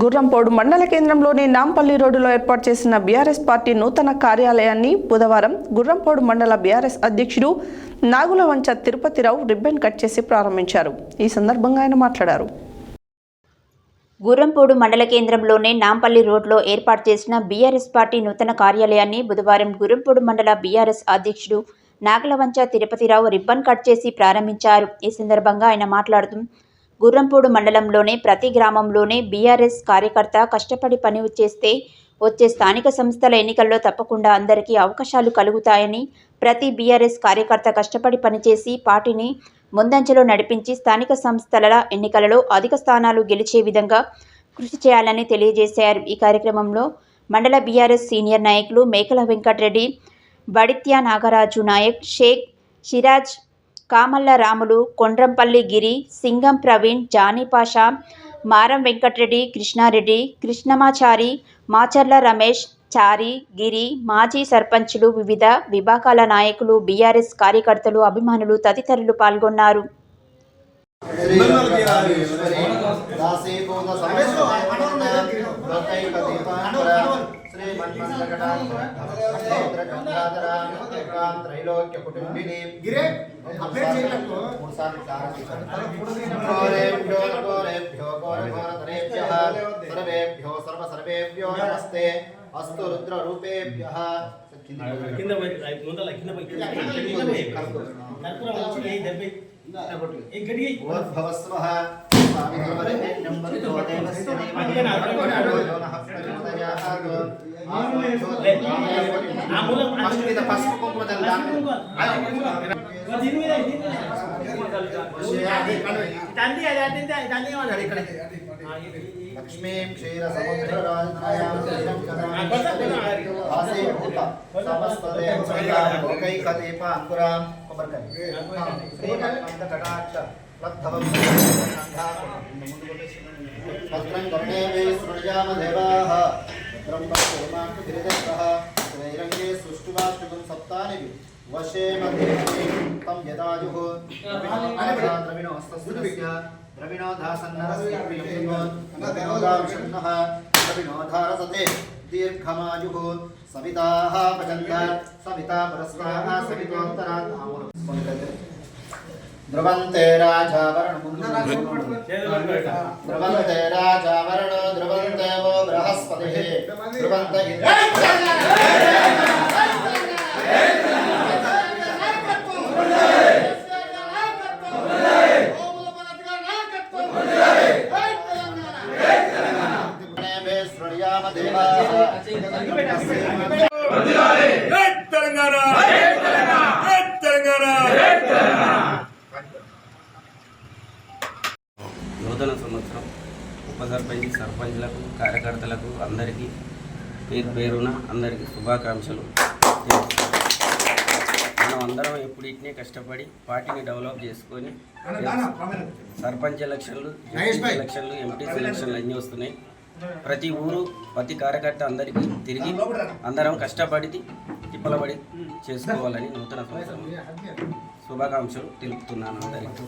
గుర్రంపోడు మండల కేంద్రంలోని నాంపల్లి రోడ్డులో ఏర్పాటు చేసిన బీఆర్ఎస్ పార్టీ నూతన కార్యాలయాన్ని బుధవారం గుర్రంపోడు మండల బీఆర్ఎస్ అధ్యక్షుడు నాగులవంచ తిరుపతిరావు రిబ్బన్ కట్ చేసి ప్రారంభించారు. ఈ సందర్భంగా ఆయన మాట్లాడారు. గుర్రంపోడు మండల కేంద్రంలోని నాంపల్లి రోడ్లో ఏర్పాటు చేసిన బీఆర్ఎస్ పార్టీ నూతన కార్యాలయాన్ని బుధవారం గుర్రంపోడు మండల బీఆర్ఎస్ అధ్యక్షుడు నాగులవంచ తిరుపతిరావు రిబ్బన్ కట్ చేసి ప్రారంభించారు. ఈ సందర్భంగా ఆయన మాట్లాడుతూ గుర్రంపోడు మండలంలోని ప్రతి గ్రామంలోనే బీఆర్ఎస్ కార్యకర్త కష్టపడి పని చేస్తే వచ్చే స్థానిక సంస్థల ఎన్నికల్లో తప్పకుండా అందరికీ అవకాశాలు కలుగుతాయని, ప్రతి బీఆర్ఎస్ కార్యకర్త కష్టపడి పనిచేసి పార్టీని ముందంజలో నడిపించి స్థానిక సంస్థల ఎన్నికలలో అధిక స్థానాలు గెలిచే విధంగా కృషి చేయాలని తెలియజేశారు. ఈ కార్యక్రమంలో మండల బీఆర్ఎస్ సీనియర్ నాయకులు మేకల వెంకటరెడ్డి, బడిత్య నాగరాజు నాయక్, షేక్ సిరాజ్, కామల్ల రాములు, కొండ్రంపల్లి గిరి, సింగం ప్రవీణ్, జానీపాషా, మారం వెంకటరెడ్డి, కృష్ణారెడ్డి, కృష్ణమాచారి, మాచర్ల రమేష్, చారి, గిరి, మాజీ సర్పంచులు, వివిధ విభాగాల నాయకులు, బీఆర్ఎస్ కార్యకర్తలు, అభిమానులు తదితరులు పాల్గొన్నారు. अस्तु रुद्र रूपेभ्यः भवस्वः लक्ष्मीं क्षीरसमुद्रराजनायां समस्तदेवकैकदीपाङ्कुरां श्रीमन्मन्दकटाक्ष भद्रं कर्णेभिः शृणुयामदेवाः ब्रह्मकुर्माङ्गिरिदग्रः श्रीरङ्गे सुष्ठुवाष्टकं सप्तानिभिः वशे मध्ये तं यदायुः द्रविणोस्तस्य द्रविणोधारसते दीर्घमायुः सविताः भजन्त सविता परस्ताः सवितोत्तरात् ध्रुवन्ते राजावरणो ध्रुवन्ते वो बृहस्पतिः ध्रुवन्त నూతన సంవత్సరం ఉప సర్పంచ్ సర్పంచ్లకు కార్యకర్తలకు అందరికీ పేరు పేరున అందరికీ శుభాకాంక్షలు. మనం అందరం ఎప్పుడు ఇట్నే కష్టపడి పార్టీని డెవలప్ చేసుకొని సర్పంచ్ ఎలక్షన్లు, ఎలక్షన్లు, ఎంపీసీ ఎలక్షన్లు అన్నీ వస్తున్నాయి. ప్రతి ఊరు ప్రతి కార్యకర్త అందరికీ తిరిగి అందరం కష్టపడి తిప్పలబడి చేసుకోవాలని నూతన సంవత్సరం శుభాకాంక్షలు తెలుపుతున్నాను అందరికీ.